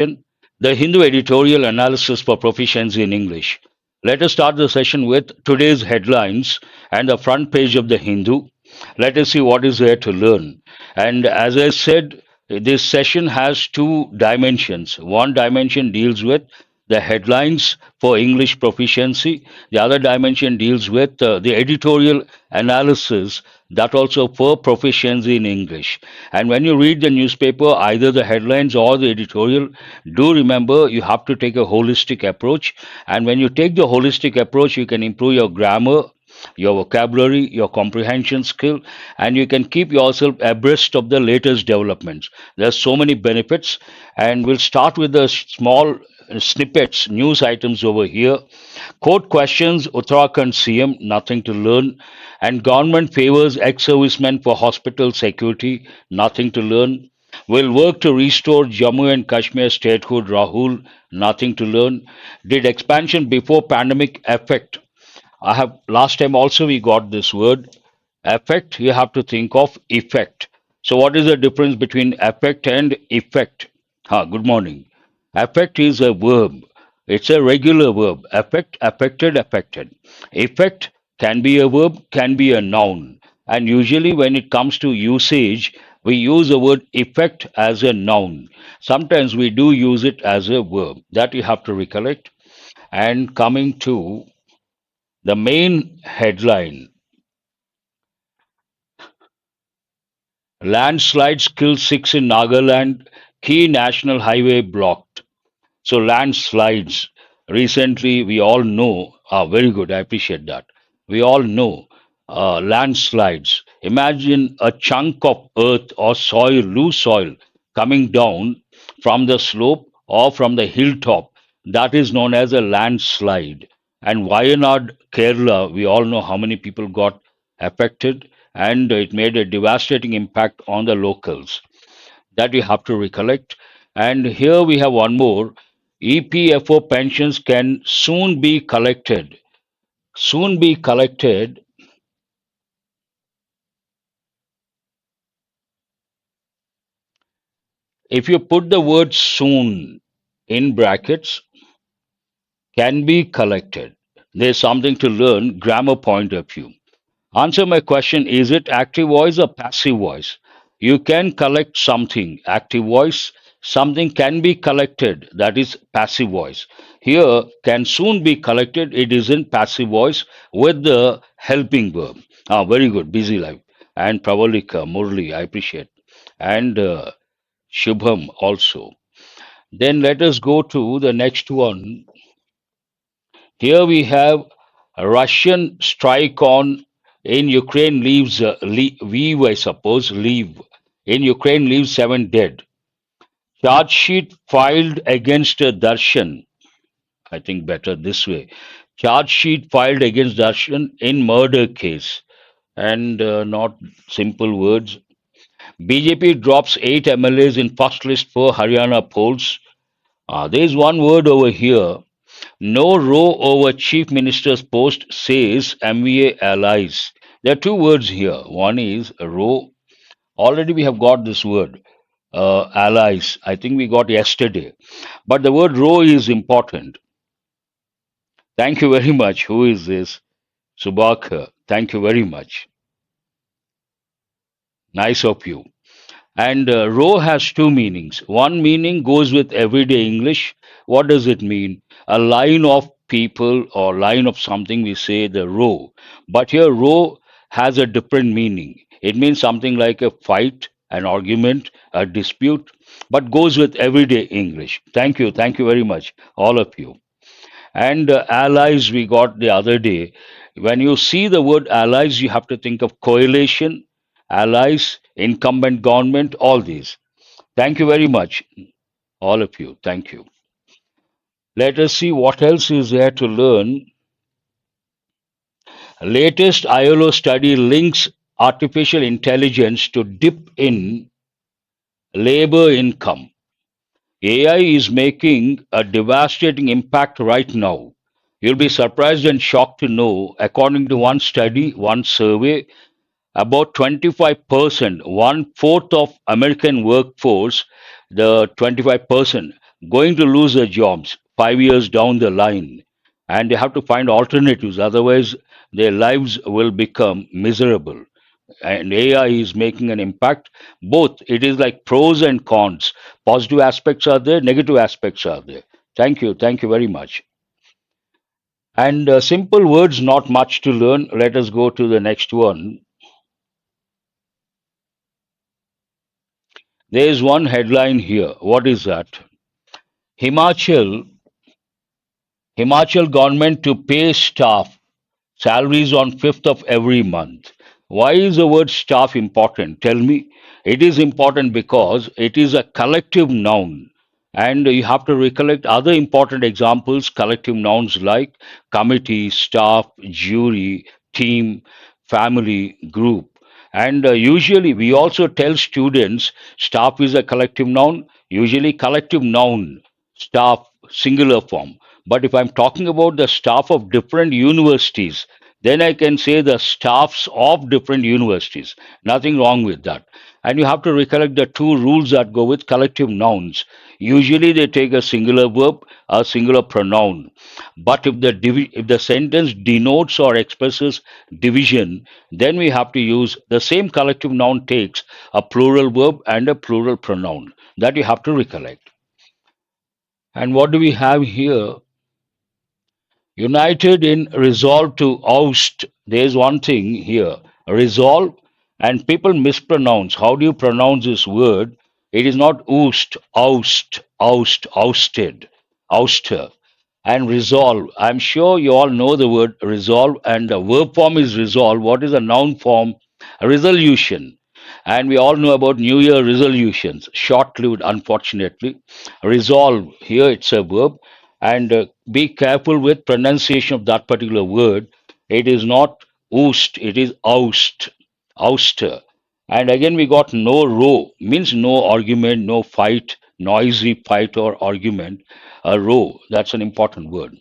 Comprehension, the Hindu Editorial Analysis for Proficiency in English. Let us start the session with today's headlines and the front page of the Hindu. Let us see what is there to learn. And as I said, this session has two dimensions. One dimension deals with the headlines for English proficiency. The other dimension deals with the editorial analysis that also for proficiency in English. And when you read the newspaper, either the headlines or the editorial, do remember you have to take a holistic approach. And when you take the holistic approach, you can improve your grammar, your vocabulary, your comprehension skill, and you can keep yourself abreast of the latest developments. There's so many benefits, and we'll start with the small snippets, news items over here. Court questions Uttarakhand CM, nothing to learn. And government favors ex-servicemen for hospital security, nothing to learn. Will work to restore Jammu and Kashmir statehood, Rahul, nothing to learn. Did expansion before pandemic affect? I have last time also we got this word affect. You have to think of effect. So what is the difference between affect and effect? Good morning. Affect is a verb. It's a regular verb. Affect, affected, affected. Effect can be a verb, can be a noun. And usually when it comes to usage, we use the word effect as a noun. Sometimes we do use it as a verb. That you have to recollect. And coming to the main headline, landslides kill 6 in Nagaland, key national highway blocked. So landslides, recently we all know, very good, I appreciate that. We all know landslides. Imagine a chunk of earth or soil, loose soil, coming down from the slope or from the hilltop. That is known as a landslide. And Wayanad, Kerala, we all know how many people got affected, and it made a devastating impact on the locals. That we have to recollect. And here we have one more. EPFO pensions can soon be collected. Soon be collected. If you put the word soon in brackets, can be collected. There's something to learn, grammar point of view. Answer my question, is it active voice or passive voice? You can collect something, active voice. Something can be collected, that is passive voice. Here, can soon be collected, it is in passive voice with the helping verb. Very good, busy life. And Pravalika, Murli, I appreciate. And Shubham also. Then let us go to the next one. Here we have a Russian strike on in Ukraine leaves, leave, I suppose, leave. In Ukraine leaves 7 dead. Charge sheet filed against Darshan. I think better this way. Charge sheet filed against Darshan in murder case. And not simple words. BJP drops 8 MLAs in first list for Haryana polls. There is one word over here. No row over chief minister's post, says MVA allies. There are two words here. One is row. Already we have got this word. Allies. I think we got yesterday. But the word row is important. Thank you very much. Who is this? Subhakar. Thank you very much. Nice of you. And row has two meanings. One meaning goes with everyday English. What does it mean? A line of people or line of something, we say the row. But here, row has a different meaning. It means something like a fight, an argument, a dispute, but goes with everyday English. Thank you. Thank you very much, all of you. And allies we got the other day. When you see the word allies, you have to think of coalition, allies, incumbent government, all these. Thank you very much, all of you. Thank you. Let us see what else is there to learn. Latest ILO study links artificial intelligence to dip in labor income. AI is making a devastating impact right now. You'll be surprised and shocked to know, according to one study, one survey, about 25%, one fourth of American workforce, the 25%, going to lose their jobs 5 years down the line, and they have to find alternatives. Otherwise, their lives will become miserable. And AI is making an impact. Both, it is like pros and cons. Positive aspects are there, negative aspects are there. Thank you very much. And simple words, not much to learn. Let us go to the next one. There is one headline here. What is that? Himachal Himachal government to pay staff salaries on 5th of every month. Why is the word staff important? Tell me. It is important because it is a collective noun. And you have to recollect other important examples, collective nouns like committee, staff, jury, team, family, group. And usually we also tell students staff is a collective noun, usually collective noun, staff, singular form. But if I'm talking about the staff of different universities, then I can say the staffs of different universities. Nothing wrong with that. And you have to recollect the two rules that go with collective nouns. Usually they take a singular verb, a singular pronoun. But if the sentence denotes or expresses division, then we have to use the same collective noun takes a plural verb and a plural pronoun. That you have to recollect. And what do we have here? United in resolve to oust. There's one thing here. Resolve, and people mispronounce. How do you pronounce this word? It is not oust, ousted, ouster. And resolve. I'm sure you all know the word resolve, and the verb form is resolve. What is the noun form? Resolution. And we all know about New Year resolutions, short lived, unfortunately. Resolve, here it's a verb. And be careful with pronunciation of that particular word. It is not oust, it is ouster. And again, we got no row, means no argument, no fight, noisy fight or argument. A row, that's an important word.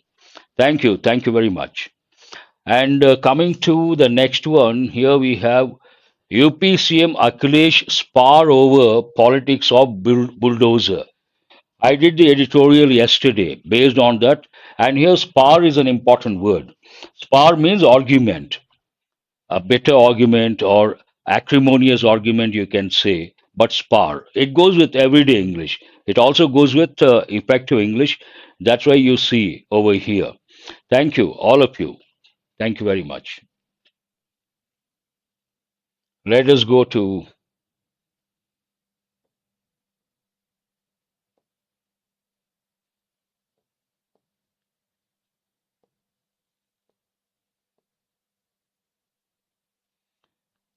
Thank you very much. And coming to the next one, here we have UPCM Akhilesh spar over politics of bulldozer. I did the editorial yesterday based on that, and here spar is an important word. Spar means argument, a bitter argument or acrimonious argument, you can say, but spar. It goes with everyday English. It also goes with effective English. That's why you see over here. Thank you, all of you. Thank you very much. Let us go to,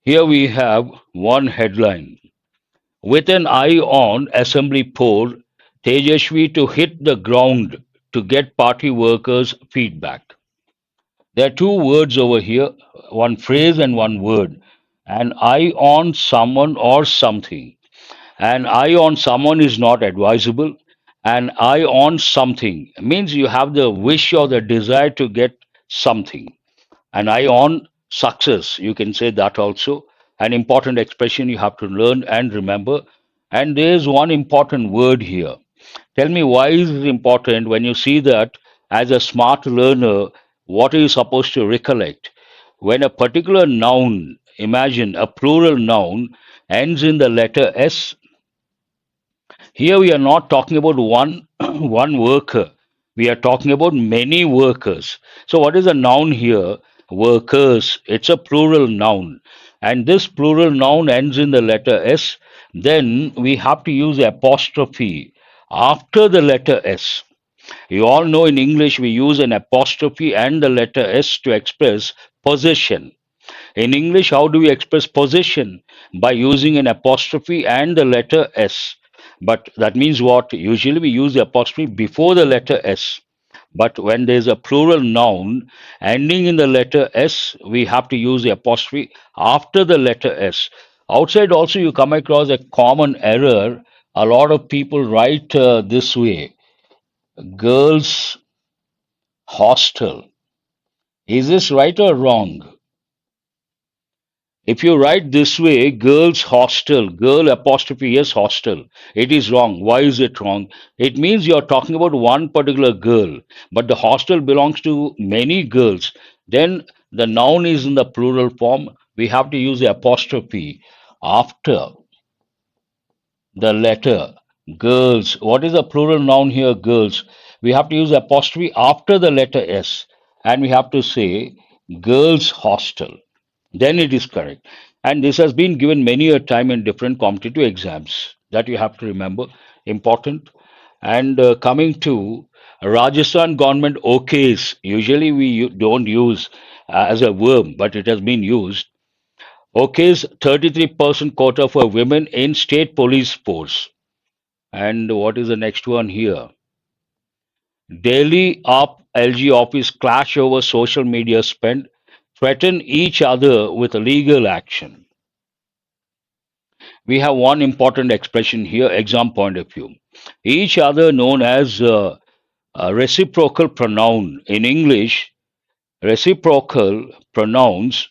here we have one headline. With an eye on assembly poll, Tejashwi to hit the ground to get party workers' feedback. There are two words over here, one phrase and one word. An eye on someone or something. An eye on someone is not advisable. An eye on something means you have the wish or the desire to get something. An eye on success, you can say that also. An important expression you have to learn and remember. And there's one important word here. Tell me why is it important when you see that as a smart learner, what are you supposed to recollect? When a particular noun, imagine a plural noun, ends in the letter S, here we are not talking about one one worker. We are talking about many workers. So what is a noun here? Workers. It's a plural noun. And this plural noun ends in the letter S. Then we have to use apostrophe after the letter S. You all know in English we use an apostrophe and the letter S to express possession. In English, how do we express possession? By using an apostrophe and the letter S. But that means what? Usually we use the apostrophe before the letter S. But when there's a plural noun ending in the letter S, we have to use the apostrophe after the letter S. Outside also you come across a common error. A lot of people write this way, girls hostel. Is this right or wrong? If you write this way, girls hostel, girl apostrophe s hostel, it is wrong. Why is it wrong? It means you're talking about one particular girl, but the hostel belongs to many girls. Then the noun is in the plural form. We have to use the apostrophe after the letter girls. What is the plural noun here? Girls. We have to use apostrophe after the letter S, and we have to say girls hostel. Then it is correct. And this has been given many a time in different competitive exams. That you have to remember. Important. And coming to Rajasthan government OKs, usually we don't use as a verb, but it has been used. OKs 33% quota for women in state police force. And what is the next one here? Delhi up LG office clash over social media spend, threaten each other with legal action. We have one important expression here, exam point of view. Each other known as reciprocal pronoun. In English, reciprocal pronouns,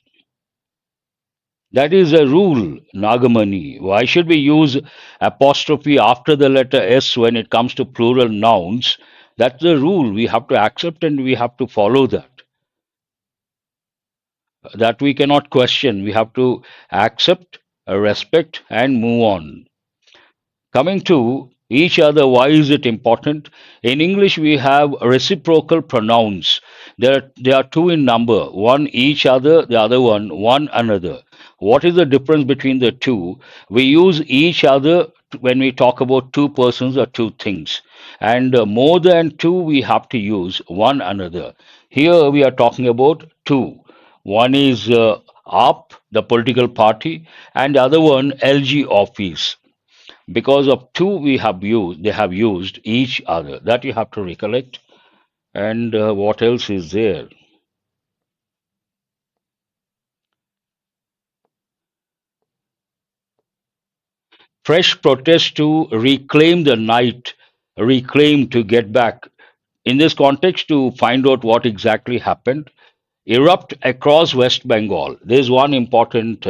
that is a rule, Nagamani. Why should we use apostrophe after the letter S when it comes to plural nouns? That's the rule. We have to accept and we have to follow that. That we cannot question. We have to accept, respect, and move on. Coming to each other, why is it important? In English, we have reciprocal pronouns. There are two in number, one each other, the other one another. What is the difference between the two? We use each other when we talk about two persons or two things. And more than two, we have to use one another. Here we are talking about two. One is AAP, the political party, and the other one LG office. Because of two we have used, they have used each other. That you have to recollect. And what else is there? Fresh protest to reclaim the night, reclaim to get back. In this context, to find out what exactly happened, erupt across West Bengal. There's one important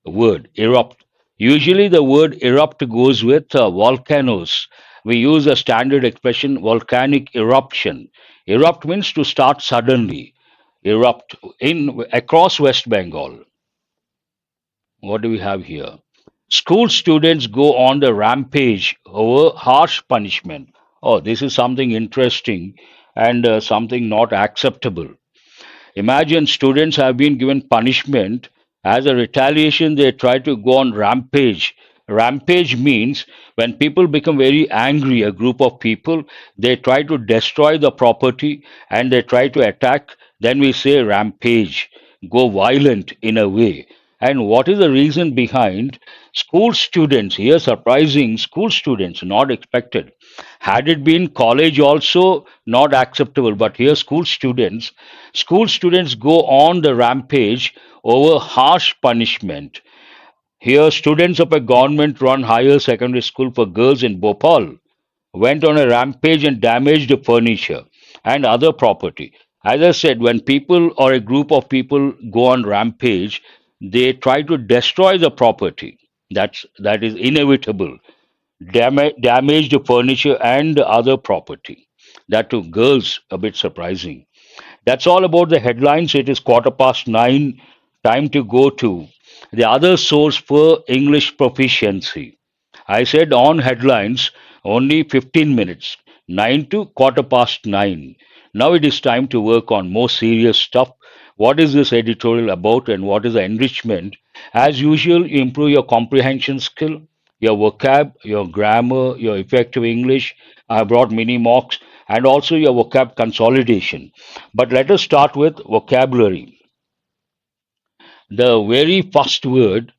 word, erupt. Usually, the word erupt goes with volcanoes. We use a standard expression, volcanic eruption. Erupt means to start suddenly. Erupt in across West Bengal. What do we have here? School students go on the rampage over harsh punishment. Oh, this is something interesting and something not acceptable. Imagine students have been given punishment. As a retaliation, they try to go on rampage. Rampage means when people become very angry, a group of people, they try to destroy the property and they try to attack. Then we say rampage, go violent in a way. And what is the reason behind school students? Here, surprising school students, not expected. Had it been college also, not acceptable. But here, school students go on the rampage over harsh punishment. Here, students of a government run higher secondary school for girls in Bhopal went on a rampage and damaged furniture and other property. As I said, when people or a group of people go on rampage, they try to destroy the property. That is inevitable. Damaged furniture and other property. That to girls, a bit surprising. That's all about the headlines. It is 9:15. Time to go to the other source for English proficiency. I said on headlines only 15 minutes, 9 to 9:15. Now it is time to work on more serious stuff. What is this editorial about and what is the enrichment? As usual, you improve your comprehension skill, your vocab, your grammar, your effective English. I brought mini mocks and also your vocab consolidation. But let us start with vocabulary. The very first word,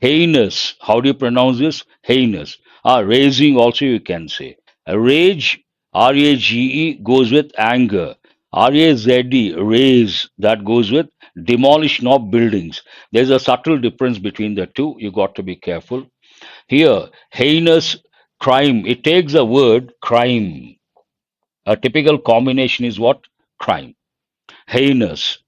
heinous. How do you pronounce this? Heinous. Raising also you can say. Rage, R-A-G-E, goes with anger. R-A-Z-E, raise, that goes with demolition of buildings. There's a subtle difference between the two. You got to be careful. Here, heinous crime. It takes the word crime. A typical combination is what? Crime. Heinous.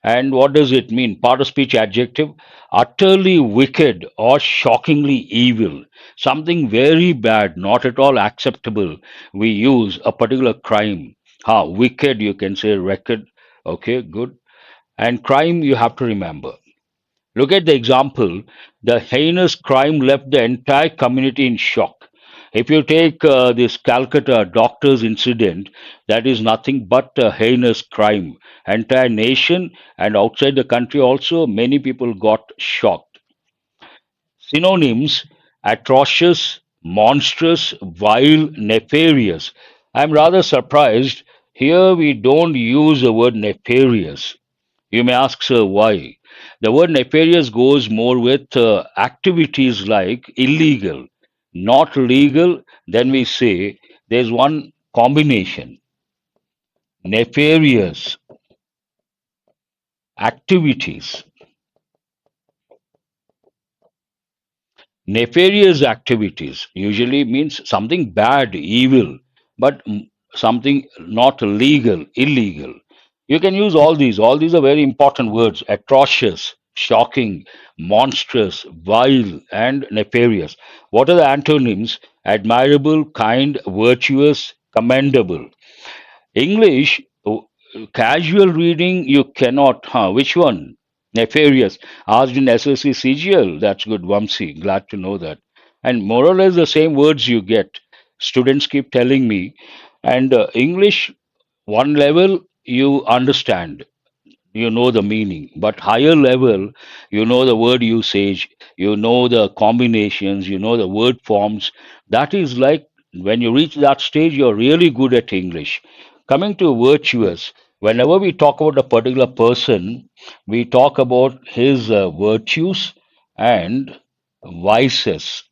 And what does it mean? Part of speech adjective, utterly wicked or shockingly evil. Something very bad, not at all acceptable. We use a particular crime. Wicked, you can say record. Okay, good. And crime, you have to remember. Look at the example. The heinous crime left the entire community in shock. If you take this Calcutta doctors incident, that is nothing but a heinous crime. Entire nation and outside the country also, many people got shocked. Synonyms: atrocious, monstrous, vile, nefarious. I'm rather surprised. Here we don't use the word nefarious. You may ask, sir, why? The word nefarious goes more with activities like illegal, not legal. Then we say there's one combination: nefarious activities. Nefarious activities usually means something bad, evil, but something not legal, illegal. You can use all these. All these are very important words: atrocious, shocking, monstrous, vile, and nefarious. What are the antonyms? Admirable, kind, virtuous, commendable. English, casual reading, you cannot, which one? Nefarious. Asked in SSC CGL, that's good, Vamsi, glad to know that. And more or less the same words you get. Students keep telling me. And English, one level, you understand, you know the meaning, but higher level, you know the word usage, you know the combinations, you know the word forms. That is like when you reach that stage, you're really good at English. Coming to virtuous, whenever we talk about a particular person, we talk about his virtues and vices.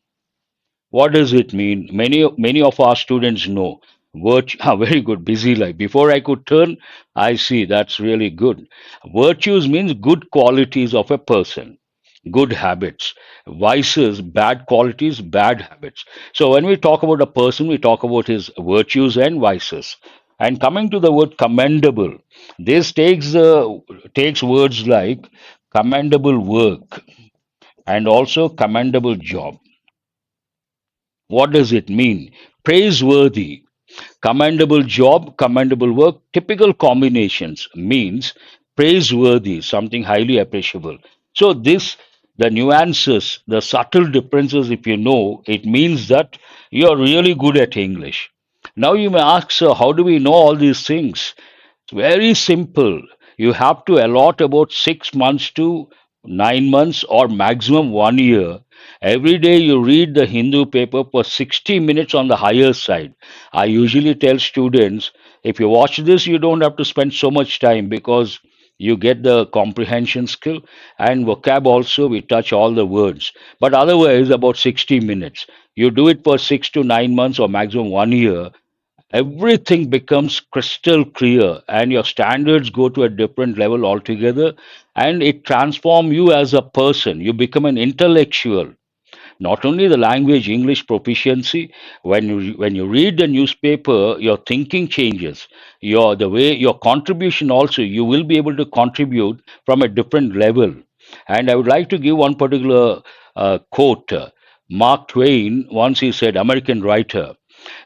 What does it mean? Many of our students know. Very good, busy life. Before I could turn, I see that's really good. Virtues means good qualities of a person, good habits. Vices, bad qualities, bad habits. So when we talk about a person, we talk about his virtues and vices. And coming to the word commendable, this takes words like commendable work and also commendable job. What does it mean? Praiseworthy, commendable job, commendable work, typical combinations means praiseworthy, something highly appreciable. So, the nuances, the subtle differences, if you know, it means that you are really good at English. Now, you may ask, sir, how do we know all these things? It's very simple. You have to allot about 6 months to 9 months or maximum 1 year. Every day you read the Hindu paper for 60 minutes on the higher side. I usually tell students, if you watch this, you don't have to spend so much time because you get the comprehension skill and vocab also. We touch all the words. But otherwise, about 60 minutes. You do it for 6 to 9 months or maximum 1 year, everything becomes crystal clear and your standards go to a different level altogether, and it transforms you as a person. You become an intellectual. Not only the language English proficiency, when you read the newspaper, your thinking changes. Your contribution also, you will be able to contribute from a different level. And I would like to give one particular quote. Mark Twain once he said, American writer,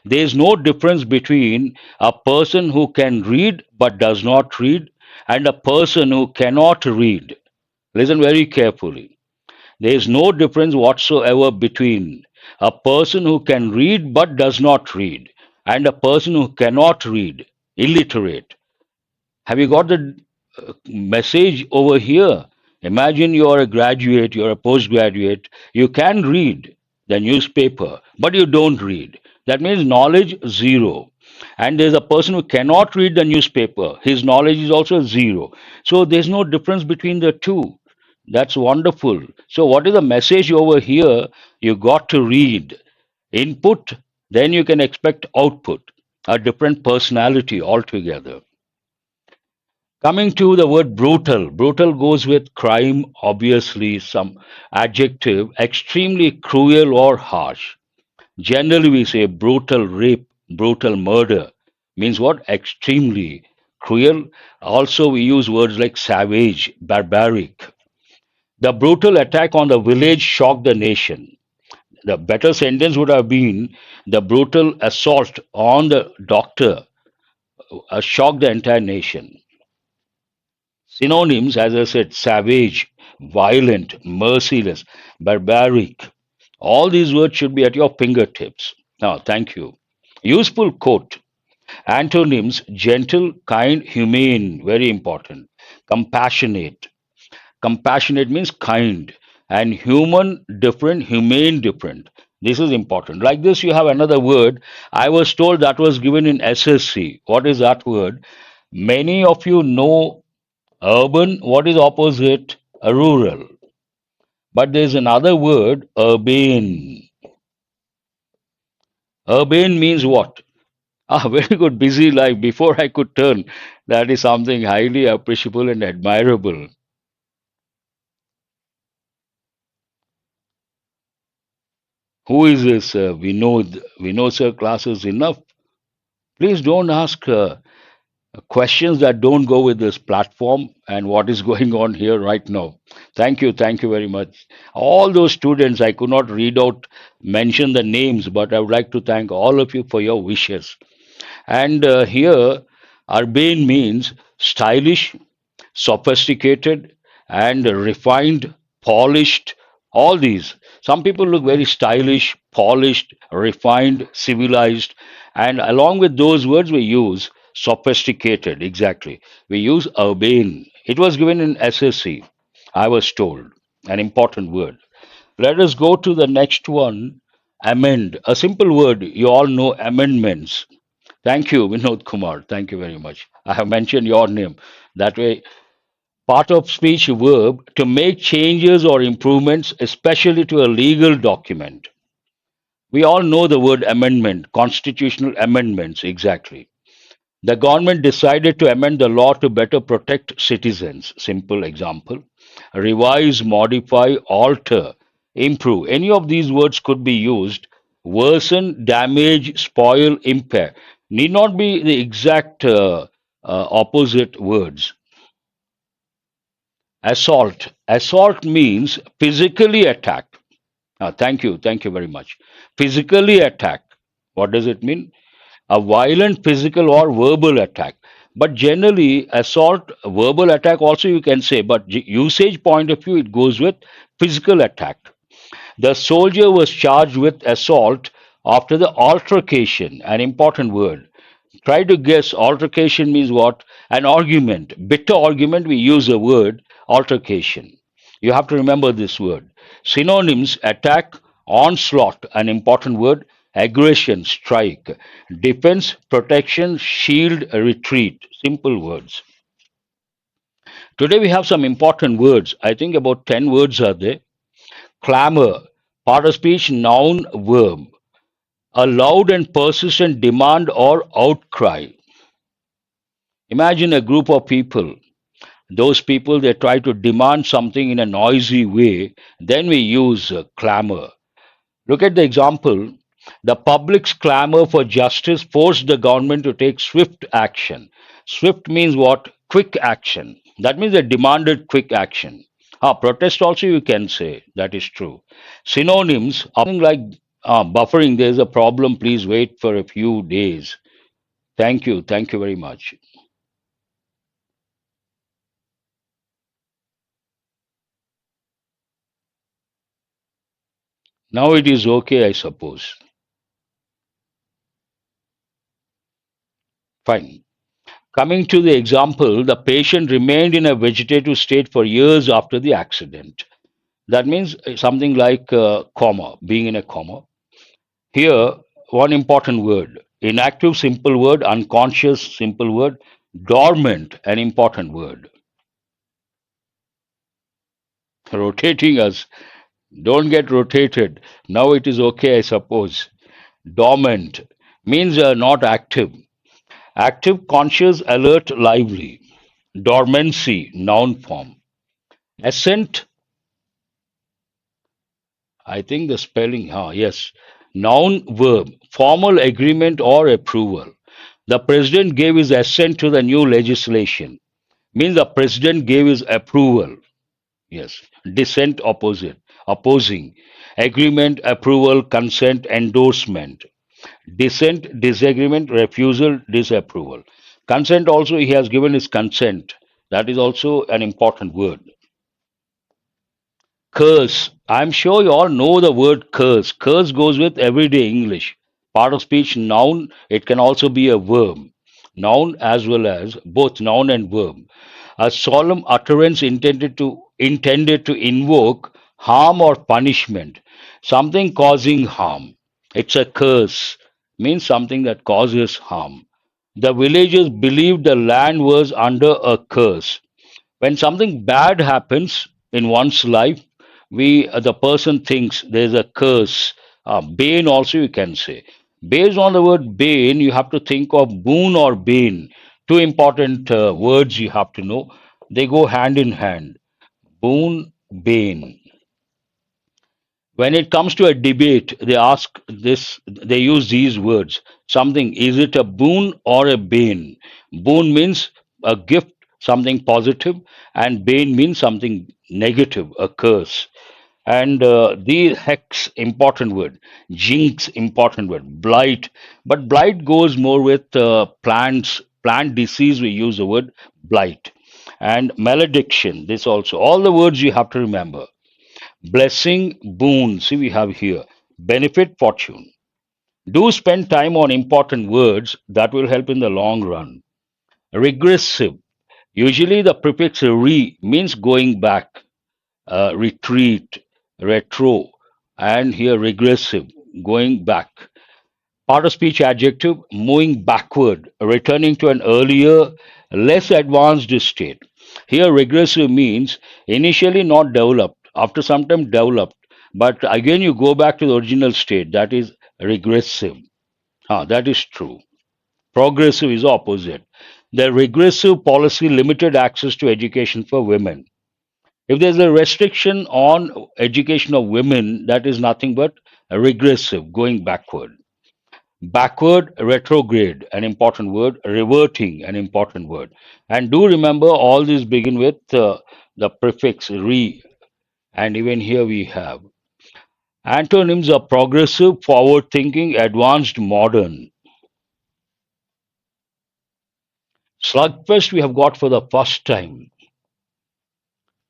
there is no difference between a person who can read but does not read and a person who cannot read. Listen very carefully. There is no difference whatsoever between a person who can read but does not read and a person who cannot read, illiterate. Have you got the message over here? Imagine you are a graduate, you're a postgraduate, you can read the newspaper, but you don't read. That means knowledge zero. And there's a person who cannot read the newspaper, his knowledge is also zero. So there's no difference between the two. That's wonderful. So, what is the message over here? You got to read input, then you can expect output, a different personality altogether. Coming to the word brutal, brutal goes with crime, obviously, some adjective, extremely cruel or harsh. Generally, we say brutal rape, brutal murder means what? Extremely cruel. Also, we use words like savage, barbaric. The brutal attack on the village shocked the nation. The better sentence would have been the brutal assault on the doctor shocked the entire nation. Synonyms, as I said, savage, violent, merciless, barbaric. All these words should be at your fingertips. Now, thank you. Useful quote. Antonyms, gentle, kind, humane, very important. Compassionate. Compassionate means kind. And human, different, humane, different. This is important. Like this, you have another word. I was told that was given in SSC. What is that word? Many of you know urban. What is opposite? Rural. But there's another word, urbane. Urbane means what? Ah, very good, busy life. Before I could turn, that is something highly appreciable and admirable. Who is this Vinod? Vinod sir, class is enough. Please don't ask questions that don't go with this platform and what is going on here right now. Thank you very much. All those students, I could not read out, mention the names, but I would like to thank all of you for your wishes. And here, urbane means stylish, sophisticated, and refined, polished, all these. Some people look very stylish, polished, refined, civilized, and along with those words, we use sophisticated, exactly. We use urbane. It was given in SSC, I was told, an important word. Let us go to the next one, amend. A simple word, you all know amendments. Thank you, Vinod Kumar. Thank you very much. I have mentioned your name. That way, part of speech verb to make changes or improvements, especially to a legal document. We all know the word amendment, constitutional amendments, exactly. The government decided to amend the law to better protect citizens. Simple example. Revise, modify, alter, improve. Any of these words could be used. Worsen, damage, spoil, impair. Need not be the exact opposite words. Assault. Assault means physically attack. Thank you very much. Physically attack. What does it mean? A violent physical or verbal attack. But generally, assault, verbal attack also you can say, but usage point of view, it goes with physical attack. The soldier was charged with assault after the altercation, an important word. Try to guess altercation means what? An argument. Bitter argument, we use the word altercation. You have to remember this word. Synonyms attack, onslaught, an important word, aggression, strike, defense, protection, shield, retreat. Simple words. Today we have some important words. I think about 10 words are there. Clamor, part of speech, noun, verb. A loud and persistent demand or outcry. Imagine a group of people. Those people, they try to demand something in a noisy way. Then we use clamor. Look at the example. The public's clamor for justice forced the government to take swift action. Swift means what? Quick action. That means they demanded quick action. Protest also you can say. That is true. Synonyms, something like buffering, there's a problem, please wait for a few days. Thank you. Thank you very much. Now it is okay, I suppose. Fine. Coming to the example, the patient remained in a vegetative state for years after the accident. That means something like comma, being in a comma. Here, one important word inactive, simple word, unconscious, simple word, dormant, an important word. Rotating us, don't get rotated. Now it is okay, I suppose. Dormant means not active. Active, conscious, alert, lively. Dormancy, noun form. Assent, I think the spelling, yes. Noun, verb, formal agreement or approval. The president gave his assent to the new legislation. Means the president gave his approval. Yes. Dissent, opposite. Opposing. Agreement, approval, consent, endorsement. Dissent, disagreement, refusal, disapproval. Consent also, he has given his consent. That is also an important word. Curse. I'm sure you all know the word curse. Curse goes with everyday English. Part of speech, noun, it can also be a verb. Noun as well as both noun and verb. A solemn utterance intended to invoke harm or punishment. Something causing harm. It's a curse. Means something that causes harm. The villagers believed the land was under a curse. When something bad happens in one's life, we the person thinks there's a curse. Bane also you can say. Based on the word bane, you have to think of boon or bane. Two important words you have to know. They go hand in hand. Boon, bane. When it comes to a debate, they ask this, they use these words. Something, is it a boon or a bane? Boon means a gift, something positive, and bane means something negative, a curse. And the hex, important word. Jinx, important word. Blight. But blight goes more with plants, plant disease, we use the word blight. And malediction, this also. All the words you have to remember. Blessing, boon, see we have here. Benefit, fortune. Do spend time on important words that will help in the long run. Regressive. Usually the prefix re means going back, retreat, retro, and here regressive, going back. Part of speech adjective, moving backward, returning to an earlier, less advanced state. Here, regressive means initially not developed, after some time developed, but again you go back to the original state. That is regressive. That is true. Progressive is opposite. The regressive policy limited access to education for women. If there's a restriction on education of women, that is nothing but regressive, going backward. Backward, retrograde, an important word. Reverting, an important word. And do remember all these begin with the prefix re, and even here we have. Antonyms are progressive, forward thinking, advanced, modern. Slugfest we have got for the first time.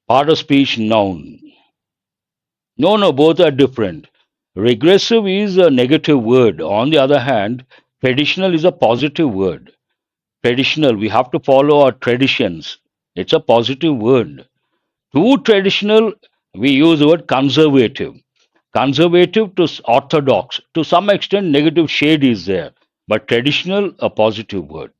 Part of speech, noun. No, no, both are different. Regressive is a negative word. On the other hand, traditional is a positive word. Traditional, we have to follow our traditions. It's a positive word. Too traditional, we use the word conservative. Conservative to orthodox. To some extent, negative shade is there. But traditional, a positive word.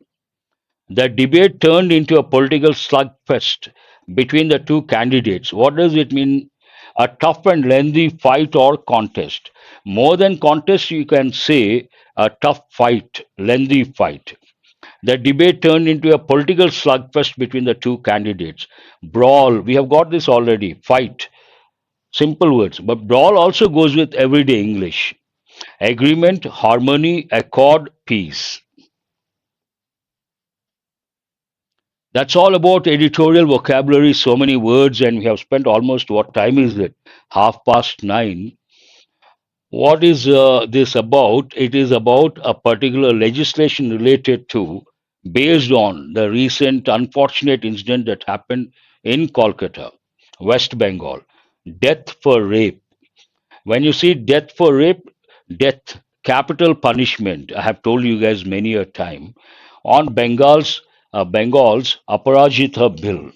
The debate turned into a political slugfest between the two candidates. What does it mean? A tough and lengthy fight or contest. More than contest, you can say a tough fight, lengthy fight. The debate turned into a political slugfest between the two candidates. Brawl, we have got this already. Fight, simple words. But brawl also goes with everyday English. Agreement, harmony, accord, peace. That's all about editorial vocabulary, so many words, and we have spent almost, what time is it? 9:30. What is this about? It is about a particular legislation related to, based on the recent unfortunate incident that happened in Kolkata, West Bengal. Death for rape. When you see death for rape, death, capital punishment. I have told you guys many a time on Bengal's Aparajita bill.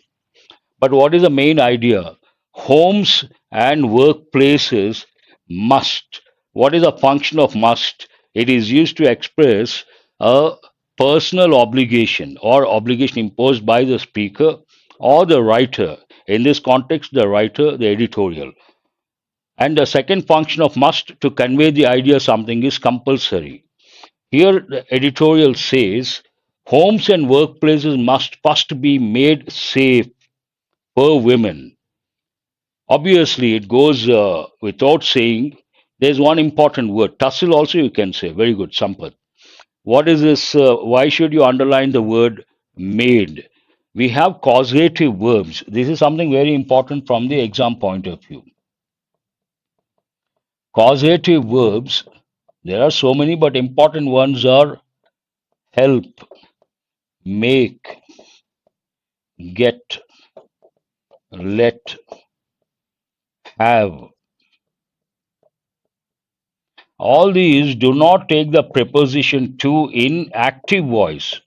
But what is the main idea? Homes and workplaces must. What is the function of must? It is used to express a personal obligation or obligation imposed by the speaker or the writer. In this context, the writer, the editorial. And the second function of must to convey the idea something is compulsory. Here, the editorial says homes and workplaces must first be made safe for women. Obviously, it goes without saying. There's one important word. Tussle also you can say. Very good, Sampath. What is this? Why should you underline the word made? We have causative verbs. This is something very important from the exam point of view. Causative verbs, there are so many, but important ones are help, make, get, let, have. All these do not take the preposition to in active voice,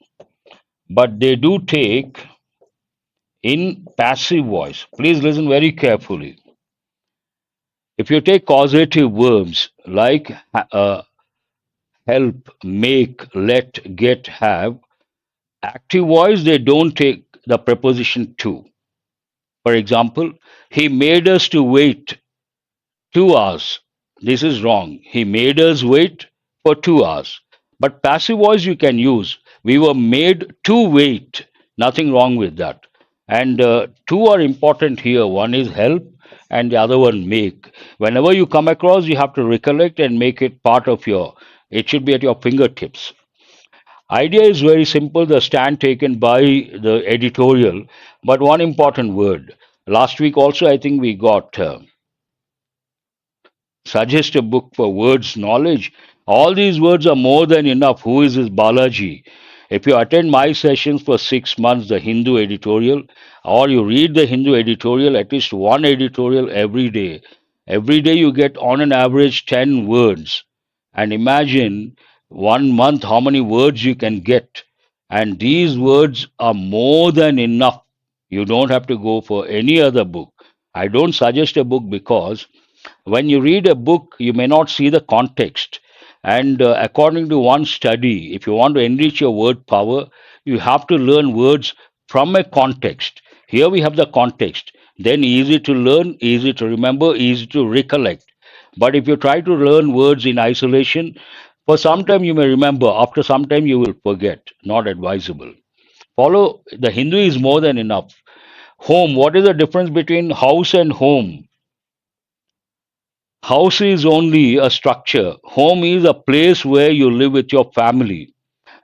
but they do take in passive voice. Please listen very carefully. If you take causative verbs like help, make, let, get, have, active voice, they don't take the preposition to. For example, he made us to wait 2 hours. This is wrong. He made us wait for 2 hours. But passive voice you can use. We were made to wait. Nothing wrong with that. And two are important here. One is help and the other one make. Whenever you come across, you have to recollect and make it part of your, it should be at your fingertips. Idea is very simple, the stand taken by the editorial, but one important word. Last week also, I think we got suggest a book for words knowledge. All these words are more than enough. Who is this Balaji? If you attend my sessions for 6 months, the Hindu editorial, or you read the Hindu editorial, at least one editorial every day you get on an average 10 words. And imagine 1 month how many words you can get. And these words are more than enough. You don't have to go for any other book. I don't suggest a book because when you read a book, you may not see the context. And according to one study, if you want to enrich your word power, you have to learn words from a context. Here we have the context. Then easy to learn, easy to remember, easy to recollect. But if you try to learn words in isolation, for some time you may remember, after some time you will forget. Not advisable. Follow the Hindu is more than enough. Home, what is the difference between house and home? House is only a structure. Home is a place where you live with your family.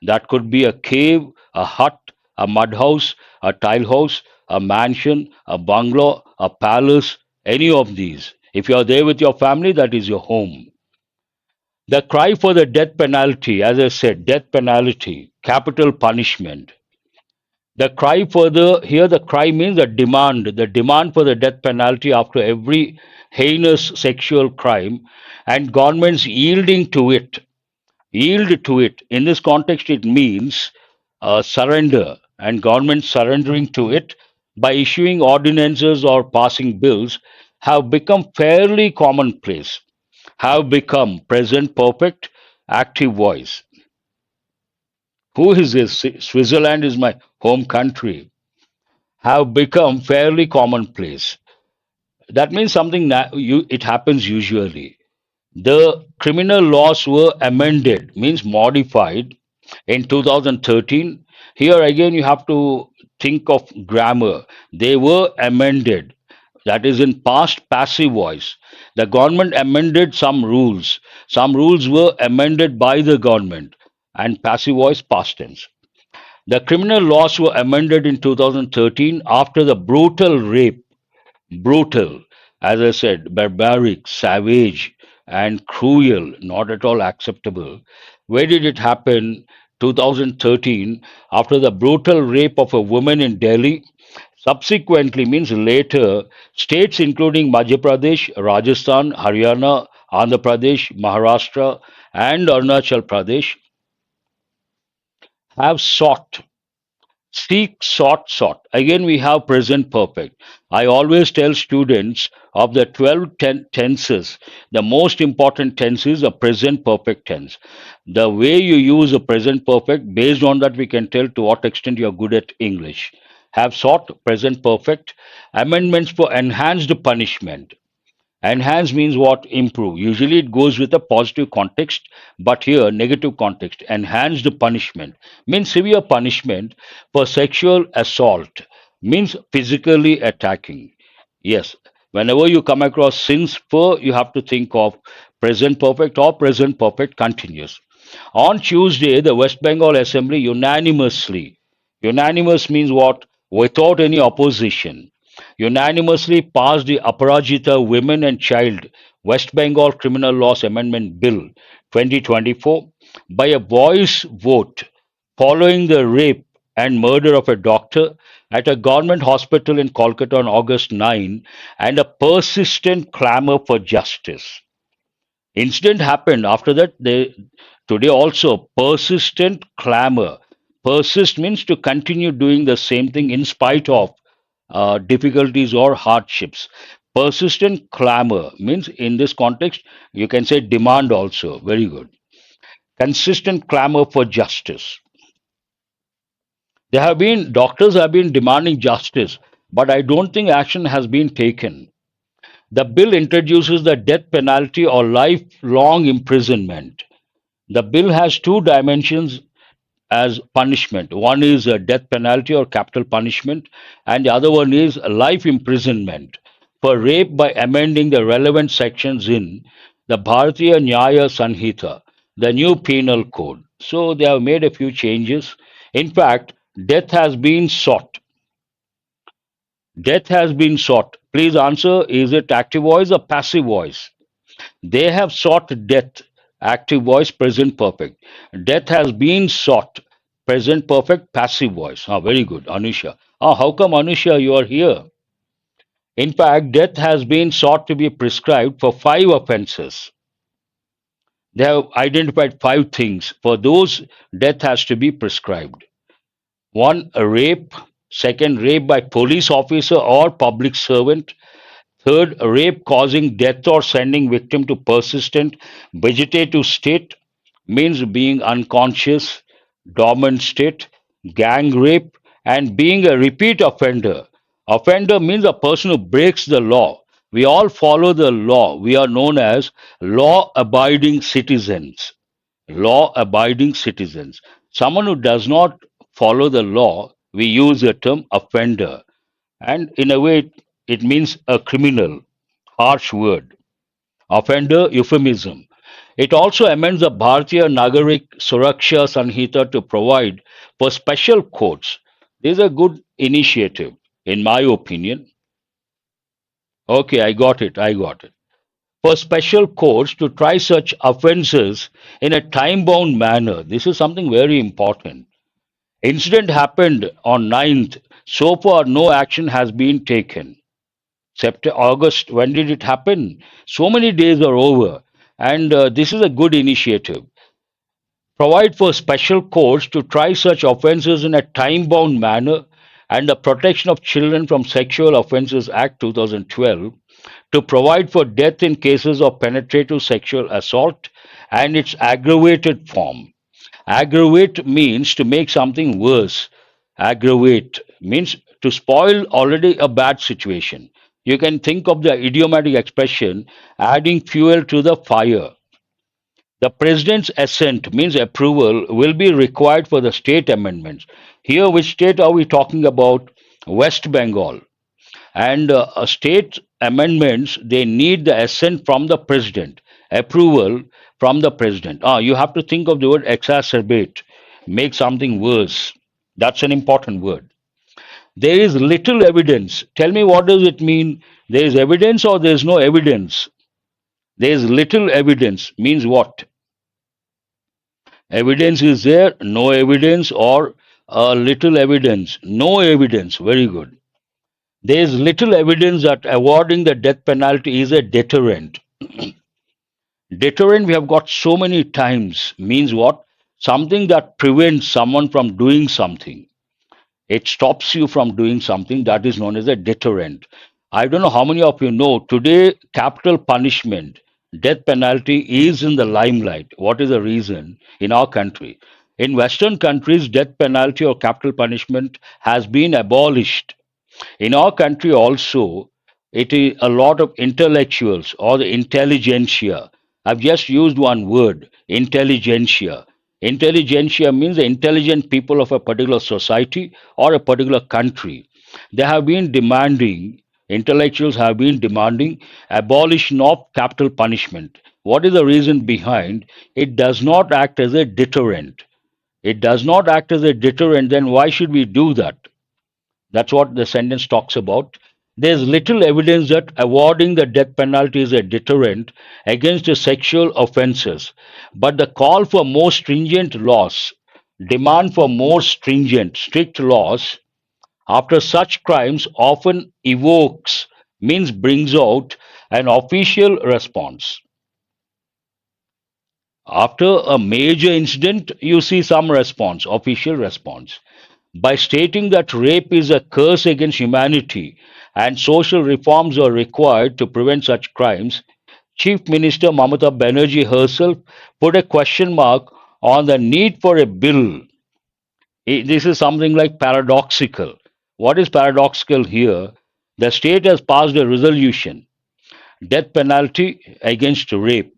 That could be a cave, a hut, a mud house, a tile house, a mansion, a bungalow, a palace, any of these. If you are there with your family, that is your home. The cry for the death penalty, as I said, death penalty, capital punishment. The cry for the cry means the demand for the death penalty after every heinous sexual crime, and governments yielding to it. Yield to it. In this context, it means surrender, and governments surrendering to it by issuing ordinances or passing bills have become fairly commonplace, have become present perfect, active voice. Who is this? Switzerland is my home country. Have become fairly commonplace. That means something it happens usually. The criminal laws were amended, means modified in 2013. Here again, you have to think of grammar. They were amended. That is in past passive voice. The government amended some rules. Some rules were amended by the government, and passive voice past tense. The criminal laws were amended in 2013 after the brutal rape, brutal, as I said, barbaric, savage, and cruel, not at all acceptable. Where did it happen? 2013, after the brutal rape of a woman in Delhi. Subsequently, means later, states including Madhya Pradesh, Rajasthan, Haryana, Andhra Pradesh, Maharashtra, and Arunachal Pradesh have sought. Seek, sought, sought. Again, we have present perfect. I always tell students of the 12 tenses, the most important tense is a present perfect tense. The way you use a present perfect, based on that, we can tell to what extent you are good at English. Have sought, present perfect. Amendments for enhanced punishment. Enhance means what? Improve. Usually it goes with a positive context, but here negative context. Enhanced punishment means severe punishment for sexual assault, means physically attacking. Yes, whenever you come across sins for, you have to think of present perfect or present perfect continuous. On Tuesday, the West Bengal Assembly unanimous means what? Without any opposition, unanimously passed the Aparajita Women and Child West Bengal Criminal Laws Amendment Bill 2024 by a voice vote following the rape and murder of a doctor at a government hospital in Kolkata on August 9 and a persistent clamor for justice. Incident happened after that. Today also persistent clamor. Persist means to continue doing the same thing in spite of difficulties or hardships. Persistent clamor means in this context you can say demand also. Very good. Consistent clamor for justice. Doctors have been demanding justice, but I don't think action has been taken. The bill introduces the death penalty or lifelong imprisonment. The bill has two dimensions as punishment. One is a death penalty or capital punishment, and the other one is life imprisonment for rape by amending the relevant sections in the Bharatiya Nyaya Sanhita, the new penal code. So they have made a few changes. In fact, death has been sought. Death has been sought. Please answer, is it active voice or passive voice? They have sought death. Active voice, present perfect. Death has been sought. Present perfect, passive voice. Ah, very good, Anusha. Ah, how come, Anusha, you are here? In fact, death has been sought to be prescribed for 5 offenses. They have identified 5 things. For those, death has to be prescribed. One, a rape. Second, rape by police officer or public servant. Third, rape causing death or sending victim to persistent vegetative state means being unconscious, dormant state, gang rape, and being a repeat offender. Offender means a person who breaks the law. We all follow the law. We are known as law abiding citizens. Law abiding citizens. Someone who does not follow the law, we use the term offender. And in a way, it means a criminal, harsh word. Offender, euphemism. It also amends the Bharatiya Nagarik Suraksha Sanhita to provide for special courts. This is a good initiative, in my opinion. Okay, I got it. I got it. For special courts to try such offences in a time bound manner. This is something very important. Incident happened on 9th. So far, no action has been taken. September, August, when did it happen? So many days are over. And this is a good initiative. Provide for special courts to try such offences in a time bound manner and the Protection of Children from Sexual Offences Act 2012 to provide for death in cases of penetrative sexual assault and its aggravated form. Aggravate means to make something worse. Aggravate means to spoil already a bad situation. You can think of the idiomatic expression adding fuel to the fire. The president's assent means approval will be required for the state amendments. Here, which state are we talking about? West Bengal. And state amendments, they need the assent from the president, approval from the president. You have to think of the word exacerbate, make something worse. That's an important word. There is little evidence. Tell me, what does it mean? There is evidence or there is no evidence? There is little evidence means what? Evidence is there, no evidence, or little evidence. No evidence. Very good. There is little evidence that awarding the death penalty is a deterrent. Deterrent, we have got so many times, means what? Something that prevents someone from doing something. It stops you from doing something, that is known as a deterrent. I don't know how many of you know today capital punishment, death penalty is in the limelight. What is the reason? In our country, in Western countries, death penalty or capital punishment has been abolished. In our country also, it is a lot of intellectuals or the intelligentsia. I've just used one word, intelligentsia. Intelligentsia means the intelligent people of a particular society or a particular country. They have been demanding, intellectuals have been demanding abolition of capital punishment. What is the reason behind? It does not act as a deterrent. It does not act as a deterrent, then why should we do that? That's what the sentence talks about. There's little evidence that awarding the death penalty is a deterrent against the sexual offenses, but the call for more stringent laws, demand for more stringent, strict laws after such crimes often evokes, means brings out an official response. After a major incident, you see some response, official response. By stating that rape is a curse against humanity and social reforms are required to prevent such crimes, Chief Minister Mamata Banerjee herself put a question mark on the need for a bill. This is something like paradoxical. What is paradoxical here? The state has passed a resolution, death penalty against rape.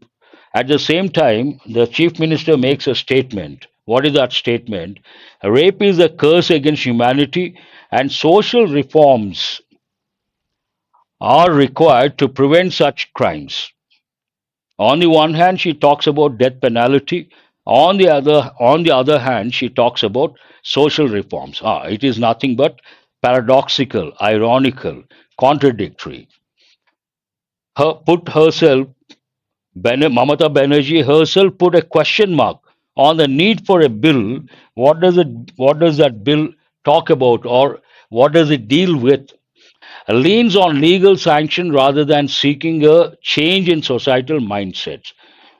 At the same time, the chief minister makes a statement. What is that statement? Rape is a curse against humanity, and social reforms are required to prevent such crimes. On the one hand, she talks about death penalty. On the other hand, she talks about social reforms. It is nothing but paradoxical, ironical, contradictory. Put herself Mamata Banerjee herself put a question mark on the need for a bill. What does that bill talk about, or what does it deal with? Leans on legal sanction rather than seeking a change in societal mindsets.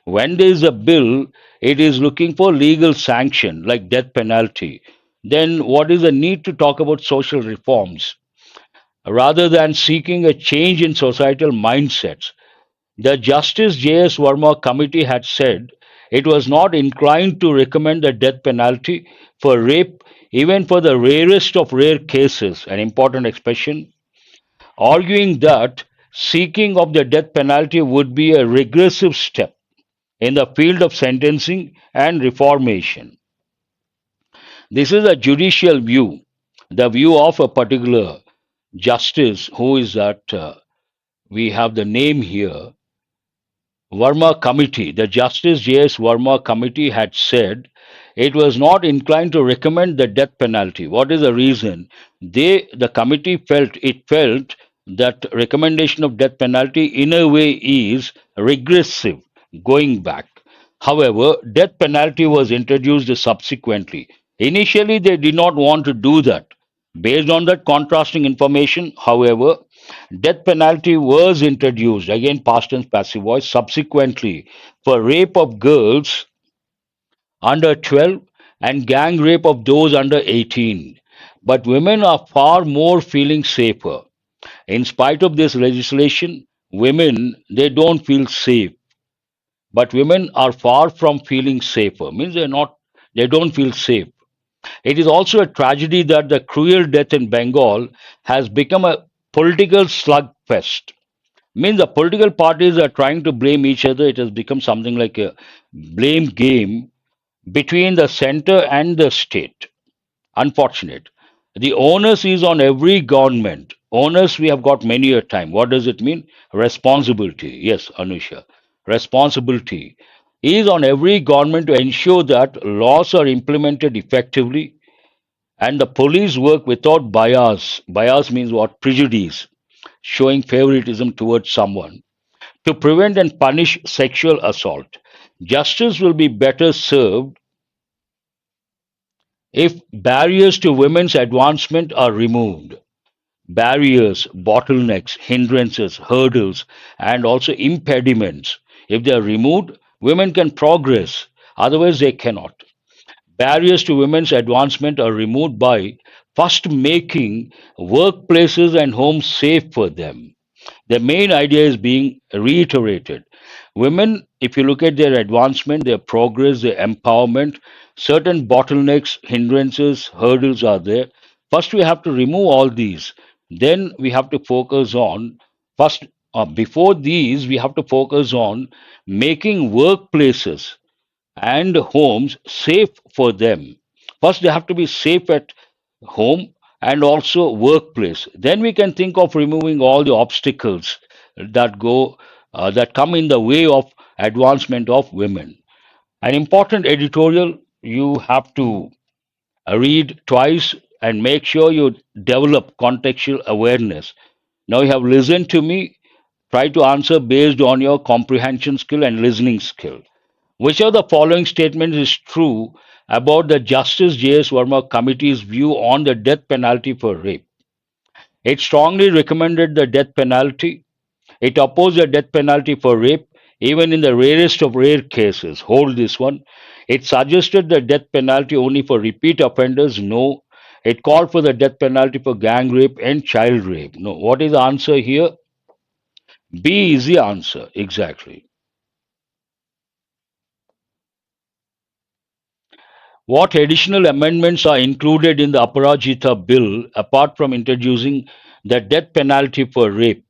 When there is a bill, it is looking for legal sanction like death penalty. Then what is the need to talk about social reforms rather than seeking a change in societal mindsets? The Justice J.S. Verma committee had said it was not inclined to recommend the death penalty for rape, even for the rarest of rare cases, an important expression, arguing that seeking of the death penalty would be a regressive step in the field of sentencing and reformation. This is a judicial view, the view of a particular justice who is that we have the name here. Verma Committee, the Justice J.S. Verma Committee had said it was not inclined to recommend the death penalty. What is the reason? The committee felt that recommendation of death penalty in a way is regressive, going back. However, death penalty was introduced subsequently. Initially, they did not want to do that. Based on that contrasting information, however, death penalty was introduced, again past tense passive voice, subsequently for rape of girls under 12 and gang rape of those under 18. But women are far more feeling safer. In spite of this legislation, women, they don't feel safe. But women are far from feeling safer. Means they don't feel safe. It is also a tragedy that the cruel death in Bengal has become a political slugfest. Means the political parties are trying to blame each other. It has become something like a blame game between the center and the state. Unfortunate. The onus is on every government. Onus we have got many a time. What does it mean? Responsibility. Yes, Anusha. Responsibility is on every government to ensure that laws are implemented effectively and the police work without bias. Bias means what? Prejudice, showing favoritism towards someone, to prevent and punish sexual assault. Justice will be better served if barriers to women's advancement are removed. Barriers, bottlenecks, hindrances, hurdles, and also impediments. If they are removed, women can progress. Otherwise, they cannot. Barriers to women's advancement are removed by first making workplaces and homes safe for them. The main idea is being reiterated. Women, if you look at their advancement, their progress, their empowerment, certain bottlenecks, hindrances, hurdles are there. First, we have to remove all these. Then we have to focus on, first, before these, we have to focus on making workplaces and homes safe for them. First, they have to be safe at home and also workplace. Then we can think of removing all the obstacles that come in the way of advancement of women. An important editorial you have to read twice and make sure you develop contextual awareness. Now you have listened to me, try to answer based on your comprehension skill and listening skill. Which of the following statements is true about the Justice J.S. Verma Committee's view on the death penalty for rape? It strongly recommended the death penalty. It opposed the death penalty for rape, even in the rarest of rare cases. Hold this one. It suggested the death penalty only for repeat offenders. No. It called for the death penalty for gang rape and child rape. No. What is the answer here? B is the answer. Exactly. What additional amendments are included in the Aparajita bill apart from introducing the death penalty for rape?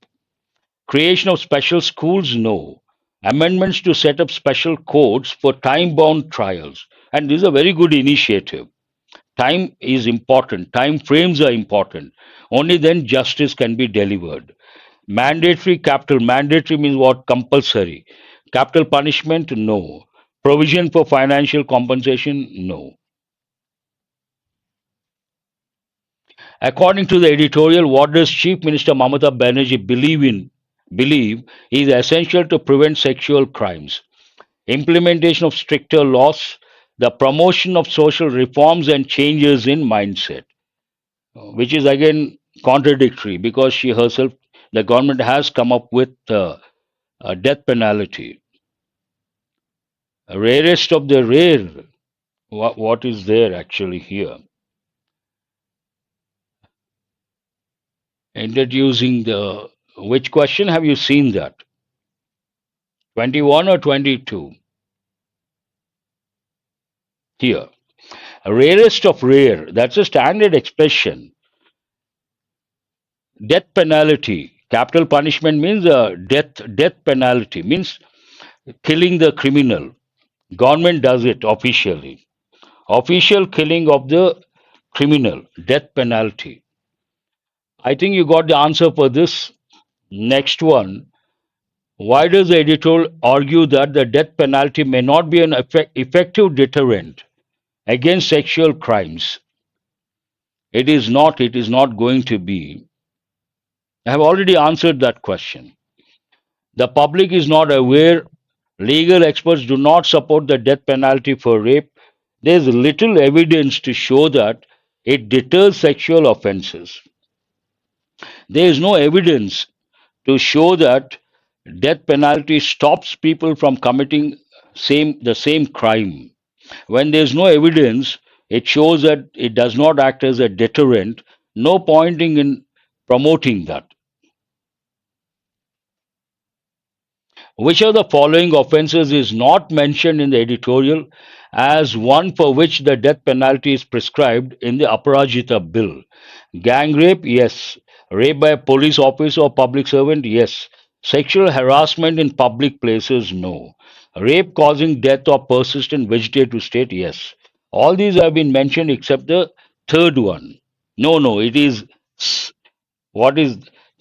Creation of special schools? No. Amendments to set up special courts for time bound trials. And this is a very good initiative. Time is important, time frames are important. Only then justice can be delivered. Mandatory capital. Mandatory means what? Compulsory. Capital punishment? No. Provision for financial compensation? No. According to the editorial, what does Chief Minister Mamata Banerjee believe is essential to prevent sexual crimes? Implementation of stricter laws, the promotion of social reforms and changes in mindset, which is again contradictory because she herself, the government has come up with a death penalty. Rarest of the rare. What is there actually here? Introducing the, which question have you seen that? 21 or 22? Here. Rarest of rare. That's a standard expression. Death penalty. Capital punishment means death penalty means killing the criminal. Government does it officially. Official killing of the criminal. Death penalty. I think you got the answer for this. Next one. Why does the editor argue that the death penalty may not be an effective deterrent against sexual crimes? It is not. It is not going to be. I have already answered that question. The public is not aware. Legal experts do not support the death penalty for rape. There is little evidence to show that it deters sexual offenses. There is no evidence to show that death penalty stops people from committing the same crime. When there is no evidence, it shows that it does not act as a deterrent. No pointing in promoting that. Which of the following offences is not mentioned in the editorial as one for which the death penalty is prescribed in the Aparajita bill? Gang rape? Yes. Rape by a police officer or public servant? Yes. Sexual harassment in public places? No. Rape causing death or persistent vegetative state? Yes. All these have been mentioned except the third one. No, no, it is what is,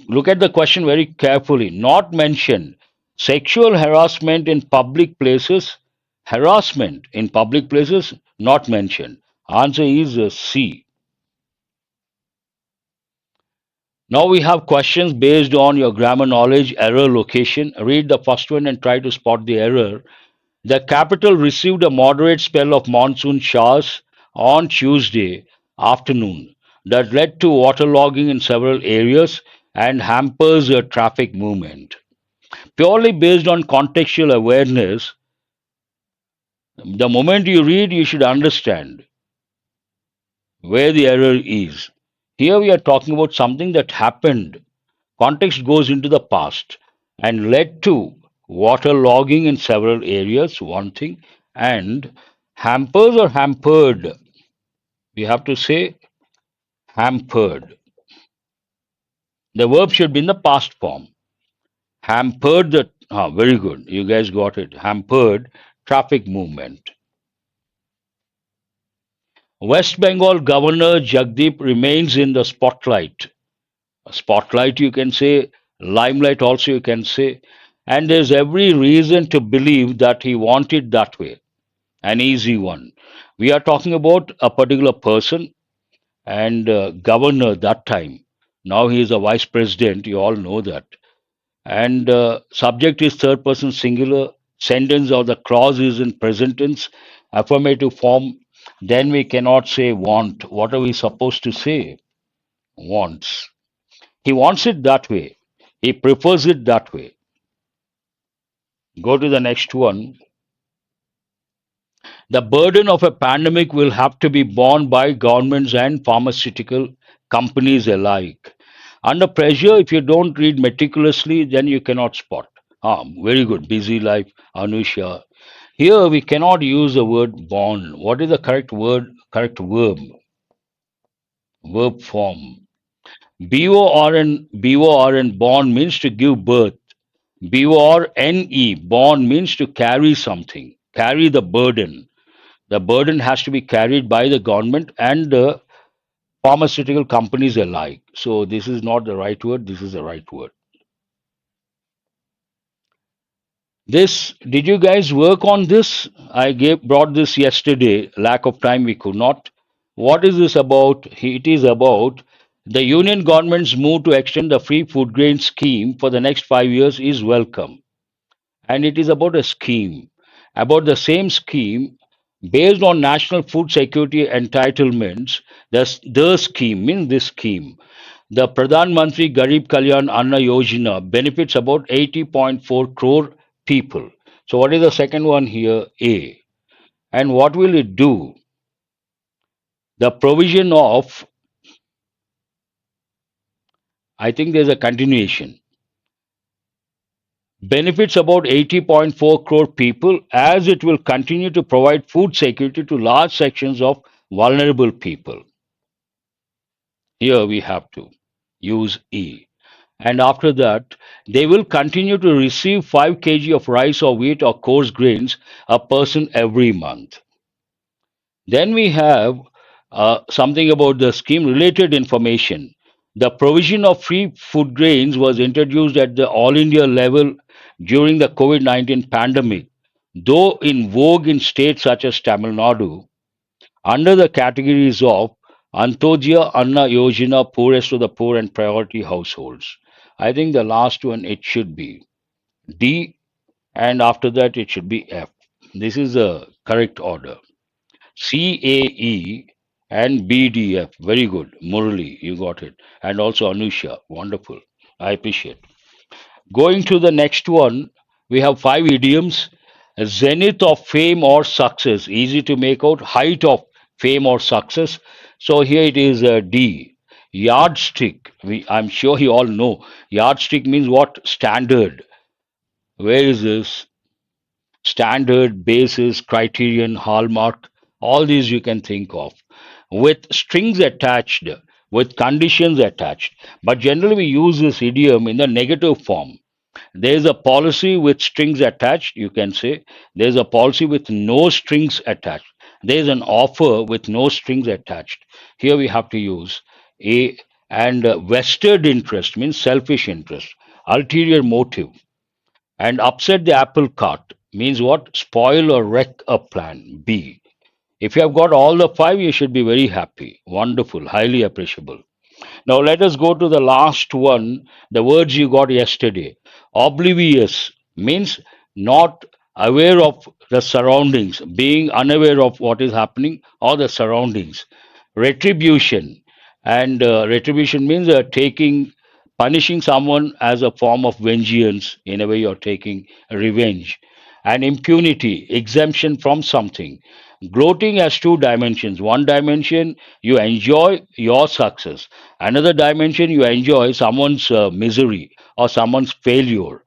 look at the question very carefully. Not mentioned. Sexual harassment in public places, harassment in public places, not mentioned. Answer is C. Now we have questions based on your grammar knowledge, error location. Read the first one and try to spot the error. The capital received a moderate spell of monsoon showers on Tuesday afternoon that led to waterlogging in several areas and hampers traffic movement. Purely based on contextual awareness, the moment you read, you should understand where the error is. Here we are talking about something that happened. Context goes into the past and led to waterlogging in several areas, one thing, and hampers or hampered. We have to say hampered. The verb should be in the past form. Hampered the, very good, you guys got it. Hampered traffic movement. West Bengal Governor Jagdeep remains in the spotlight. Spotlight, you can say, limelight also, you can say, And there's every reason to believe that he wanted that way. An easy one. We are talking about a particular person and governor that time. Now he is a vice president, you all know that. And subject is third person singular, sentence or the clause is in present tense, affirmative form. Then we cannot say want. What are we supposed to say? Wants. He wants it that way. He prefers it that way. Go to the next one. The burden of a pandemic will have to be borne by governments and pharmaceutical companies alike. Under pressure, if you don't read meticulously, then you cannot spot. Ah, very good. Busy life, Anusha. Here we cannot use the word born. What is the correct word, correct verb? Verb form. BORN born means to give birth. BORNE born means to carry something, carry the burden. The burden has to be carried by the government and the pharmaceutical companies alike. So this is not the right word, this is the right word. This, did you guys work on this? I brought this yesterday. Lack of time, we could not. What is this about? It is about the union government's move to extend the free food grain scheme for the next 5 years is welcome. And it is about a scheme. About the same scheme, based on national food security entitlements, the scheme means this scheme. The Pradhan Mantri Garib Kalyan Anna Yojana benefits about 80.4 crore people. So, what is the second one here? A. And what will it do? The provision of, I think there's a continuation, benefits about 80.4 crore people as it will continue to provide food security to large sections of vulnerable people. Here we have to use E. And after that, they will continue to receive 5 kg of rice or wheat or coarse grains a person every month. Then we have something about the scheme related information. The provision of free food grains was introduced at the all India level during the COVID 19 pandemic, though in vogue in states such as Tamil Nadu, under the categories of Antodya Anna Yojana, poorest of the poor, and priority households. I think the last one it should be D, and after that it should be F. This is the correct order. CAE and BDF. Very good. Murli, you got it. And also Anusha. Wonderful. I appreciate. Going to the next one, we have 5 idioms. Zenith of fame or success. Easy to make out. Height of fame or success. So here it is D. Yardstick. I'm sure you all know. Yardstick means what? Standard. Where is this? Standard, basis, criterion, hallmark, all these you can think of. With strings attached, with conditions attached. But generally, we use this idiom in the negative form. There is a policy with strings attached, you can say. There is a policy with no strings attached. There is an offer with no strings attached. Here we have to use a and vested interest means selfish interest, ulterior motive, and upset the apple cart means what? Spoil or wreck a plan. B. If you have got all the 5, you should be very happy. Wonderful, highly appreciable. Now let us go to the last one, the words you got yesterday. Oblivious means not aware of the surroundings, being unaware of what is happening or the surroundings. Retribution, and retribution means punishing someone as a form of vengeance. In a way, you're taking revenge. And impunity, exemption from something. Gloating has 2 dimensions. One dimension, you enjoy your success. Another dimension, you enjoy someone's misery or someone's failure.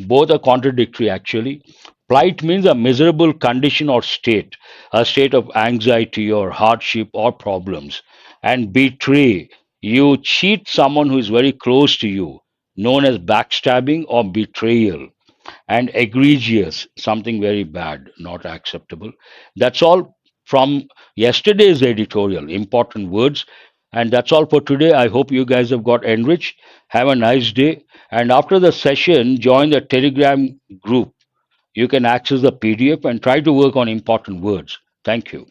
Both are contradictory, actually. Plight means a miserable condition or state, a state of anxiety or hardship or problems. And betray, you cheat someone who is very close to you, known as backstabbing or betrayal. And egregious, something very bad, not acceptable. That's all from yesterday's editorial. Important words. And that's all for today. I hope you guys have got enriched. Have a nice day. And after the session, join the Telegram group. You can access the PDF and try to work on important words. Thank you.